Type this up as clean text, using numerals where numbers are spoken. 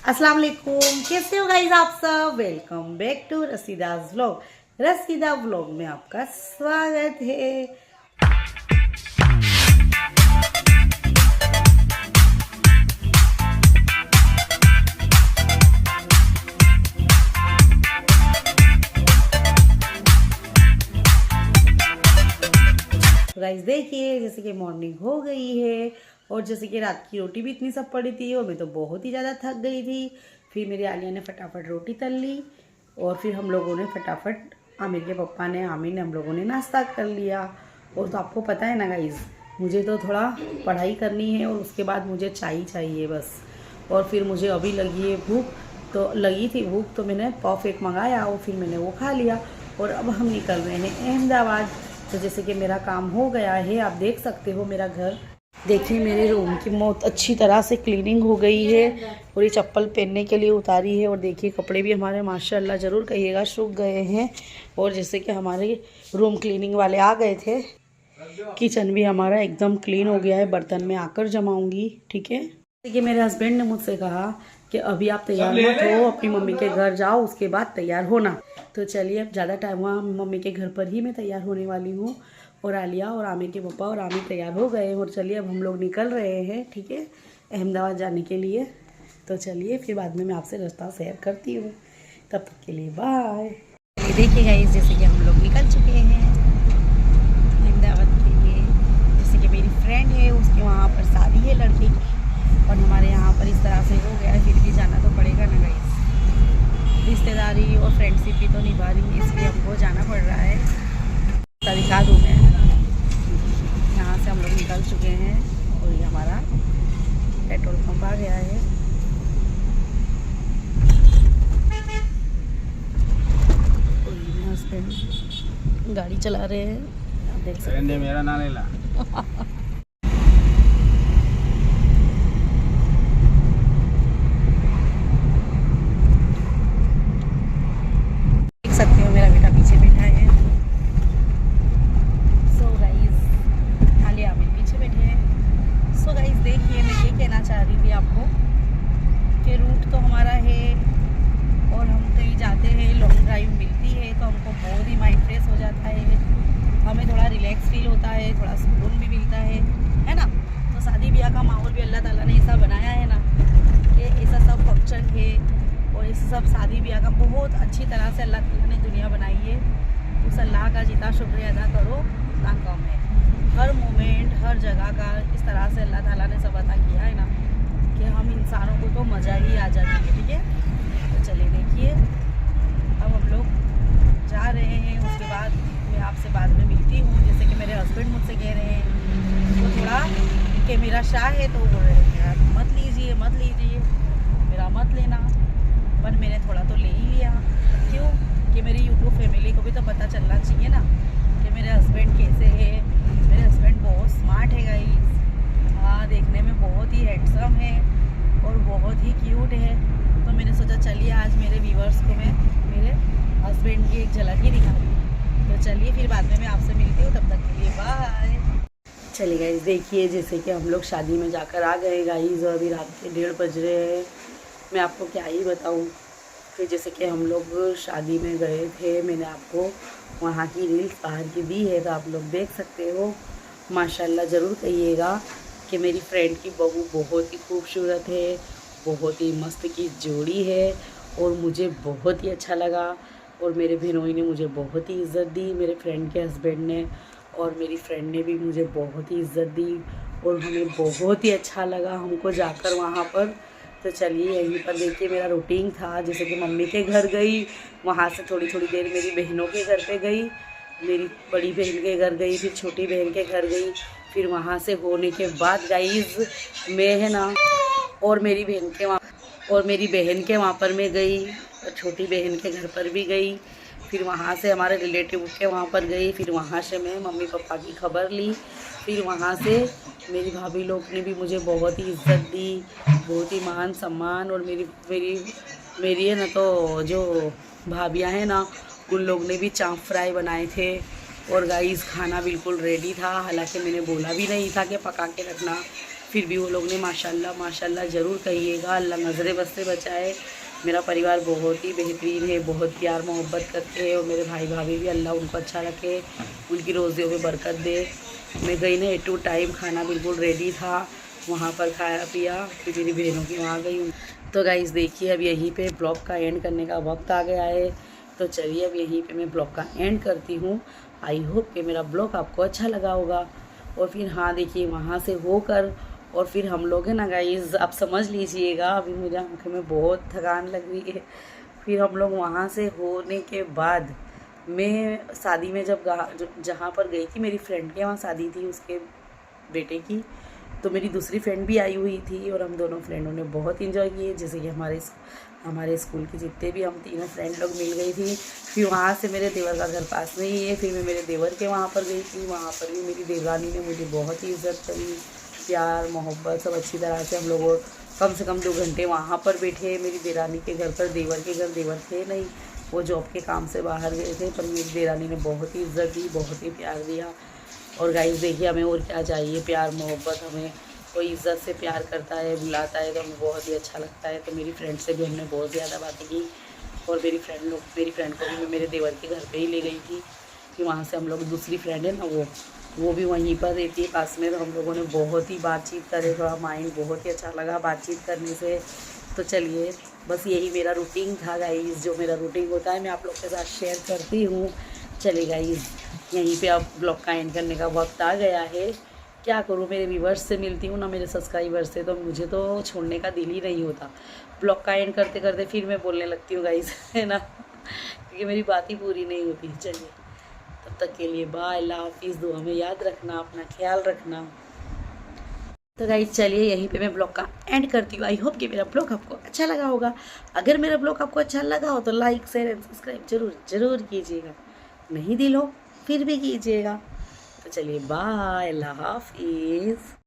अस्सलाम वालेकुम, कैसे हो गाइस आप सब। Welcome back to Rashida's vlog. Rashida vlog में आपका स्वागत है। गाइस देखिए, जैसे कि मॉर्निंग हो गई है और जैसे कि रात की रोटी भी इतनी सब पड़ी थी और मैं तो बहुत ही ज़्यादा थक गई थी। फिर मेरी आलिया ने फटाफट रोटी तल ली और फिर हम लोगों ने फटाफट आमिर के पापा ने आमिर ने हम लोगों ने नाश्ता कर लिया। और तो आपको पता है ना गाइस, मुझे तो थोड़ा पढ़ाई करनी है और उसके बाद मुझे चाय चाहिए बस। और फिर मुझे अभी लगी है भूख, तो लगी थी भूख तो मैंने पफ एक मंगाया और फिर मैंने वो खा लिया। और अब हम निकल रहे हैं अहमदाबाद। तो जैसे कि मेरा काम हो गया है, आप देख सकते हो मेरा घर। देखिए मेरे रूम की बहुत अच्छी तरह से क्लीनिंग हो गई है और ये चप्पल पहनने के लिए उतारी है। और देखिए कपड़े भी हमारे माशाल्लाह ज़रूर कहिएगा सूख गए हैं। और जैसे कि हमारे रूम क्लीनिंग वाले आ गए थे, किचन भी हमारा एकदम क्लीन हो गया है। बर्तन में आकर जमाऊंगी, ठीक है। जैसे कि मेरे हस्बैंड ने मुझसे कहा कि अभी आप तैयार मत हो, अपनी मम्मी के घर जाओ उसके बाद तैयार होना। तो चलिए, अब ज़्यादा टाइम हुआ, मम्मी के घर पर ही मैं तैयार होने वाली हूँ। और आलिया और आमिर के पापा और आमिर तैयार हो गए और चलिए अब हम लोग निकल रहे हैं, ठीक है, अहमदाबाद जाने के लिए। तो चलिए फिर बाद में मैं आपसे रास्ता शेयर करती हूँ। तब तक के लिए बाय। ये देखिए गाइस, जैसे कि हम लोग निकल चुके हैं अहमदाबाद के लिए। जैसे कि मेरी फ्रेंड है, उसके वहाँ पर शादी है लड़के की और हमारे यहाँ पर इस तरह से हो गया है, फिर भी जाना तो पड़ेगा ना गाइस। रिश्तेदारी और फ्रेंडशिप भी तो निभा रही है, इसलिए हमको जाना पड़ रहा है। दिखा दूँ मैं, यहाँ से हम लोग निकल चुके हैं और ये हमारा पेट्रोल पंप आ गया है। और मेरे हस्बैंड गाड़ी चला रहे हैं, आप देख सकते हैं। मेरा ना लेला देख सकते हो मेरा बेटा पीछे बैठा है। सो गाइस, आलिया आमिर पीछे बैठे हैं। सो गाइस देखिए, मैं ये कहना चाह रही थी आपको कि रूट तो हमारा है और हम कहीं जाते हैं, लॉन्ग ड्राइव मिलती है तो हमको बहुत ही माइंड फ्रेश हो जाता है, हमें थोड़ा रिलैक्स फील होता है, थोड़ा सुकून भी मिलता है ना। तो शादी ब्याह का माहौल भी अल्लाह ताला ने ऐसा बनाया है ना कि ऐसा सब फंक्शन है और इस सब शादी ब्याह का बहुत अच्छी तरह से अल्लाह ताला ने दुनिया बनाई है। उस अल्लाह का जितना शुक्रिया अदा करो उतना कम है। हर मोमेंट हर जगह का इस तरह से अल्लाह ताला ने सब अदा किया है ना कि हम इंसानों को तो मज़ा ही आ जाती है, ठीक है। तो चलिए देखिए, अब हम लोग जा रहे हैं, उसके बाद मैं आपसे बाद में मिलती हूँ। जैसे कि मेरे हस्बैंड मुझसे कह रहे हैं तो थोड़ा कि मेरा शाह है तो बोल रहे हैं मेरा मत लीजिए मत लीजिए, मेरा मत लेना। पर मैंने थोड़ा तो ले ही लिया, क्यों कि मेरी यूट्यूब फैमिली को भी तो पता चलना चाहिए ना कि मेरे हस्बैंड कैसे है। मेरे हस्बैंड बहुत स्मार्ट है गाइस, हाँ, देखने में बहुत ही हैंडसम है और बहुत ही क्यूट है। तो मैंने सोचा चलिए आज मेरे व्यूअर्स को मैं मेरे हस्बैंड की एक झलक ही दिखा दूँ। तो चलिए फिर बाद में मैं आपसे मिलती हूँ, तब तक के लिए बाय। चलिए गाइस देखिए, जैसे कि हम लोग शादी में जाकर आ गए गाइस, अभी रात के 1:30 बज रहे हैं। मैं आपको क्या ही बताऊँ। फिर जैसे कि हम लोग शादी में गए थे, मैंने आपको वहाँ की रील्स बाहर की दी है तो आप लोग देख सकते हो। माशाल्लाह ज़रूर कहिएगा कि मेरी फ्रेंड की बहू बहुत ही खूबसूरत है, बहुत ही मस्त की जोड़ी है और मुझे बहुत ही अच्छा लगा। और मेरे बहनोई ने मुझे बहुत ही इज़्ज़त दी, मेरे फ्रेंड के हस्बैंड ने और मेरी फ्रेंड ने भी मुझे बहुत ही इज़्ज़त दी और हमें बहुत ही अच्छा लगा हमको जाकर वहाँ पर। तो चलिए यहीं पर देखिए मेरा रूटीन था, जैसे कि मम्मी के घर गई, वहाँ से थोड़ी थोड़ी देर मेरी बहनों के घर पे गई, मेरी बड़ी बहन के घर गई, फिर छोटी बहन के घर गई। फिर वहाँ से होने के बाद गाइस मैं है ना और मेरी बहन के वहाँ पर मैं गई और छोटी बहन के घर पर भी गई। फिर वहाँ से हमारे रिलेटिव के वहाँ पर गई, फिर वहाँ से मैं मम्मी पापा की खबर ली। फिर वहाँ से मेरी भाभी लोग ने भी मुझे बहुत ही इज़्ज़त दी, बहुत ही मान सम्मान। और मेरी मेरी मेरी है ना, तो जो भाभियाँ हैं ना, उन लोग ने भी चाँप फ्राई बनाए थे और गाइस खाना बिल्कुल रेडी था, हालांकि मैंने बोला भी नहीं था कि पका के रखना। फिर भी वो लोग ने माशाल्लाह माशाल्लाह ज़रूर कहिएगा। अल्लाह नज़र बद से बचाए। मेरा परिवार बहुत ही बेहतरीन है, बहुत प्यार मोहब्बत करते हैं, और मेरे भाई भाभी भी अल्लाह उनको अच्छा रखे, उनकी रोज़ियों में बरकत दे। मैं गई ना 8 टाइम, खाना बिल्कुल रेडी था, वहाँ पर खाया पिया, फिर मेरी बहनों की वहाँ गई हूँ। तो गाइस देखिए अब यहीं पे ब्लॉग का एंड करने का वक्त आ गया है, तो चलिए अब यहीं पे मैं ब्लॉग का एंड करती हूँ। आई होप कि मेरा ब्लॉग आपको अच्छा लगा होगा। और फिर हाँ देखिए वहाँ से होकर और फिर हम लोग है ना गाइस, आप समझ लीजिएगा अभी मुझे आँखें में बहुत थकान लग रही है। फिर हम लोग वहाँ से होने के बाद मैं शादी में जब जहाँ पर गई थी, मेरी फ्रेंड के वहाँ शादी थी उसके बेटे की, तो मेरी दूसरी फ्रेंड भी आई हुई थी, और हम दोनों फ्रेंडों ने बहुत इन्जॉय किए। जैसे कि हमारे स्कूल की जितने भी हम तीनों फ्रेंड लोग मिल गई थी। फिर वहाँ से मेरे देवर का घर पास में ही है, फिर मैं मेरे देवर के वहाँ पर गई थी। वहाँ पर भी मेरी देवरानी ने मुझे बहुत ही इज्जत करी, प्यार मोहब्बत सब अच्छी तरह से। हम लोग कम से कम 2 घंटे वहाँ पर बैठे। मेरी देवरानी के घर पर देवर के घर देवर थे नहीं, वो जॉब के काम से बाहर गए थे, पर मेरी देवरानी ने बहुत ही इज्जत दी, बहुत ही प्यार दिया। और गाइस देखिए हमें और क्या चाहिए, प्यार मोहब्बत। हमें कोई इज़्ज़त से प्यार करता है, बुलाता है, तो हमें बहुत ही अच्छा लगता है। तो मेरी फ्रेंड से भी हमने बहुत ज़्यादा बातें की, और मेरी फ्रेंड को भी मैं मेरे देवर के घर पे ही ले गई थी। फिर वहाँ से हम लोग, दूसरी फ्रेंड है ना वो भी वहीं पर रहती है पास में, तो हम लोगों ने बहुत ही बातचीत करे, थोड़ा माइंड बहुत ही अच्छा लगा बातचीत करने से। तो चलिए बस यही मेरा रूटीन था गाइस, जो मेरा रूटीन होता है मैं आप लोग के साथ शेयर करती हूँ। चलिए गाइस यहीं पे अब ब्लॉग का एंड करने का वक्त आ गया है। क्या करूँ, मेरे व्यूवर्स से मिलती हूँ ना, मेरे सब्सक्राइबर्स से, तो मुझे तो छोड़ने का दिल ही नहीं होता। ब्लॉग का एंड करते करते फिर मैं बोलने लगती हूँ गाइस, है ना, क्योंकि मेरी बात ही पूरी नहीं होती। चलिए तब तक के लिए बाय, अल्लाह हाफिज़, दुआ में याद रखना, अपना ख्याल रखना। तो गाइस चलिए यहीं पे मैं ब्लॉग का एंड करती हूँ। आई होप कि मेरा ब्लॉग आपको अच्छा लगा होगा। अगर मेरा ब्लॉग आपको अच्छा लगा हो तो लाइक शेयर एंड सब्सक्राइब ज़रूर कीजिएगा, नहीं दिल हो फिर भी कीजिएगा। तो चलिए बाय, अल्लाह हाफिज़।